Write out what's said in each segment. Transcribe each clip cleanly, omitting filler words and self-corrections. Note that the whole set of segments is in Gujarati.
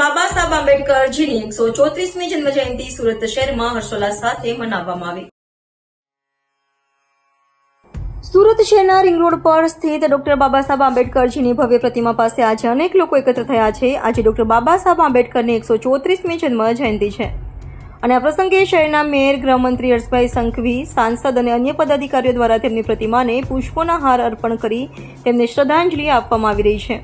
બાબા સાહેબ આંબેડકરજીની 134મી જન્મજયંતિ સુરત શહેરમાં હર્ષોલ્લાસ સાથે મનાવવામાં આવી। સુરત શહેરના રિંગ રોડ પર સ્થિત ડોક્ટર બાબા સાહેબ આંબેડકરજીની ભવ્ય પ્રતિમા પાસે આજે અનેક લોકો એકત્ર થયા છે। આજે ડોક્ટર બાબા સાહેબ આંબેડકરની 134મી જન્મ જયંતિ છે અને આ પ્રસંગે શહેરના મેયર, ગૃહમંત્રી હર્ષભાઈ સંઘવી, સાંસદ અને અન્ય પદાધિકારીઓ દ્વારા તેમની પ્રતિમાને પુષ્પોના હાર અર્પણ કરી તેમને શ્રદ્ધાંજલિ આપવામાં આવી રહી છે।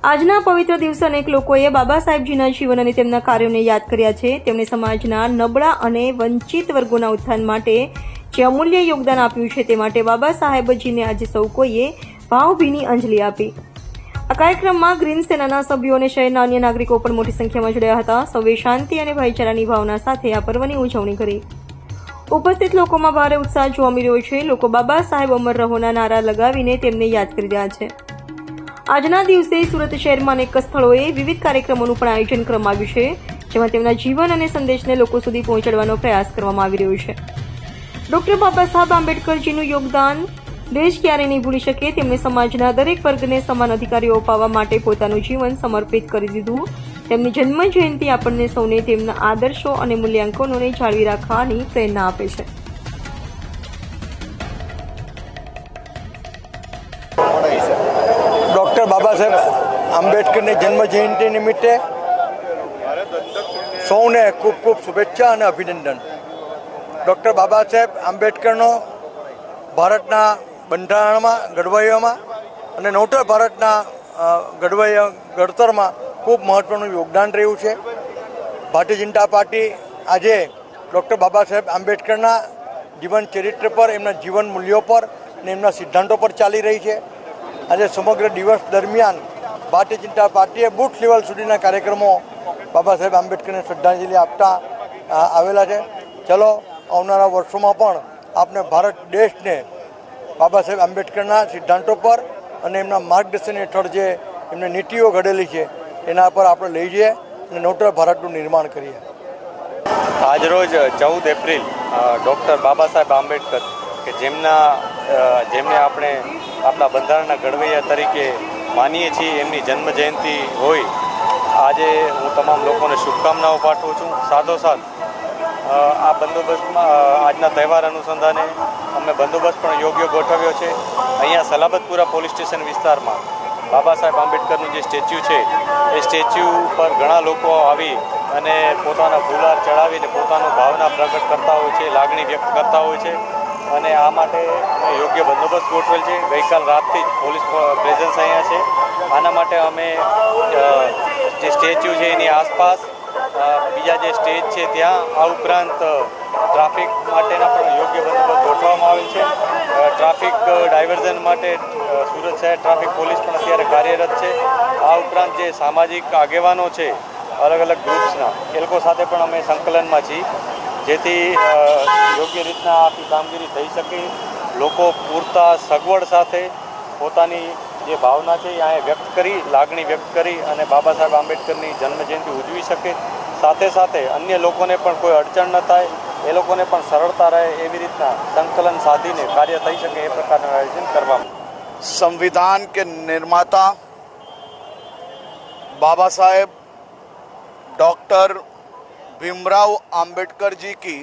આજના પવિત્ર દિવસે અનેક લોકોએ બાબા સાહેબજીના જીવન અને તેમના કાર્યોને યાદ કર્યા છે। તેમણે સમાજના નબળા અને વંચિત વર્ગોના ઉત્થાન માટે જે અમૂલ્ય યોગદાન આપ્યું છે તે માટે બાબા સાહેબજીને આજે સૌ કોઈએ ભાવભીની અંજલિ આપી। આ કાર્યક્રમમાં ગ્રીન સેનાના સભ્યો અને શહેરના અન્ય નાગરિકો પણ મોટી સંખ્યામાં જોડાયા હતા। સૌએ શાંતિ અને ભાઈચારાની ભાવના સાથે આ પર્વની ઉજવણી કરી। ઉપસ્થિત લોકોમાં ભારે ઉત્સાહ જોવા મળી રહ્યો છે। લોકો બાબા સાહેબ અમર રહોના નારા લગાવીને તેમને યાદ કરી રહ્યા છે। આજના દિવસે સુરત શહેરમાં અનેક સ્થળોએ વિવિધ કાર્યક્રમોનું પણ આયોજન કરવામાં આવ્યું છે, જેમાં તેમના જીવન અને સંદેશને લોકો સુધી પહોંચાડવાનો પ્રયાસ કરવામાં આવી રહ્યો છે। ડોક્ટર બાબા સાહેબ આંબેડકરજીનું યોગદાન દેશ ક્યારેય નહીં ભૂલી શકે। તેમણે સમાજના દરેક વર્ગને સમાન અધિકારીઓ અપાવવા માટે પોતાનું જીવન સમર્પિત કરી દીધું। તેમની જન્મ જયંતિ આપણને સૌને તેમના આદર્શો અને મૂલ્યાંકનોને જાળવી રાખવાની પ્રેરણા આપે છે। डॉक्टर बाबा साहेब आंबेडकर जन्म जयंती निमित्ते सौने खूब खूब शुभेच्छा और अभिनंदन। डॉक्टर बाबा साहेब आंबेडकर भारतना બંધારણમાં ઘડવૈયામાં અને નવતર ભારતના ઘડતરમાં ખૂબ મહત્ત્વનું યોગદાન રહ્યું છે। ભારતીય જનતા પાર્ટી આજે ડૉક્ટર બાબા સાહેબ આંબેડકરના જીવન ચરિત્ર પર, એમના જીવન મૂલ્યો પર અને એમના સિદ્ધાંતો પર ચાલી રહી છે। આજે સમગ્ર દિવસ દરમિયાન ભારતીય જનતા પાર્ટીએ બૂથ લેવલ સુધીના કાર્યક્રમો બાબા સાહેબ આંબેડકરને શ્રદ્ધાંજલિ આપતા આવેલા છે। ચલો આવનારા વર્ષોમાં પણ આપણે ભારત દેશને બાબા સાહેબ આંબેડકરના સિદ્ધાંતો પર અને એમના માર્ગદર્શન હેઠળ જે એમને નીતિઓ ઘડેલી છે એના પર આપણે લઈ જઈએ અને નવતર ભારતનું નિર્માણ કરીએ। આજરોજ 14 એપ્રિલ ડૉક્ટર બાબા સાહેબ આંબેડકર કે જેમને આપણે આપણા બંધારણના ઘડવૈયા તરીકે માનીએ છીએ, એમની જન્મ જયંતિ હોય આજે હું તમામ લોકોને શુભકામનાઓ પાઠવું છું। સાથોસાથ આ બંદોબસ્તમાં આજના તહેવાર અનુસંધાને અમે બંદોબસ્ત પણ યોગ્ય ગોઠવ્યો છે। અહીંયા સલાબતપુરા પોલીસ સ્ટેશન વિસ્તારમાં બાબા સાહેબ આંબેડકરનું જે સ્ટેચ્યુ છે એ સ્ટેચ્યુ પર ઘણા લોકો આવી અને પોતાના ફુલાર ચડાવીને પોતાનો ભાવના પ્રગટ કરતા હોય છે, લાગણી વ્યક્ત કરતા હોય છે અને આ માટે અમે યોગ્ય બંદોબસ્ત ગોઠવેલ છે। ગઈકાલ રાતથી જ પોલીસ પ્રેઝન્સ અહીંયા છે। આના માટે અમે જે સ્ટેચ્યુ છે એની આસપાસ બીજા જે સ્ટેજ છે ત્યાં, આ ઉપરાંત ટ્રાફિક માટેના પણ યોગ્ય બંદોબસ્ત ગોઠવવામાં આવેલ છે। ટ્રાફિક ડાયવર્ઝન માટે સુરત શહેર ટ્રાફિક પોલીસ પણ અત્યારે કાર્યરત છે। આ ઉપરાંત જે સામાજિક આગેવાનો છે અલગ અલગ ગ્રુપ્સના, એ લોકો સાથે પણ અમે સંકલનમાં છીએ, જેથી યોગ્ય રીતના આખી કામગીરી થઈ શકે। લોકો પૂરતા સગવડ સાથે પોતાની જે ભાવના છે એ અહીંયા વ્યક્ત કરી, લાગણી વ્યક્ત કરી અને બાબા સાહેબ આંબેડકરની જન્મજયંતિ ઉજવી શકે। સાથે સાથે અન્ય લોકોને પણ કોઈ અડચણ ન થાય, એ લોકોને પણ સરળતા રહે એવી રીતના સંકલન સાધીને કાર્ય થઈ શકે એ પ્રકારનું આયોજન કરવામાં। संविधान के निर्माता बाबा साहेब डॉक्टर भीमराव अंबेडकर जी की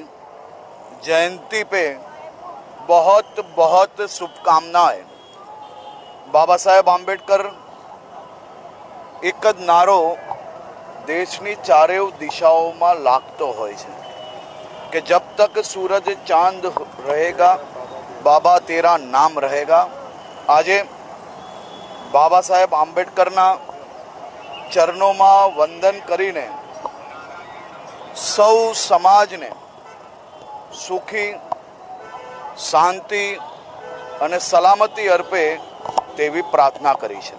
जयंती पे बहुत बहुत शुभकामनाएं। बाबा साहेब आंबेडकर एक જ નારો દેશની ચારેય દિશાઓમાં લાગતો હોય છે કે જબ તક સૂરજ ચાંદ रहेगा બાબા તેરા નામ रहेगा। આજે બાબા સાહેબ આંબેડકરના ચરણોમાં વંદન કરીને સૌ સમાજને સુખી, શાંતિ અને સલામતી અર્પે તેવી પ્રાર્થના કરી છે।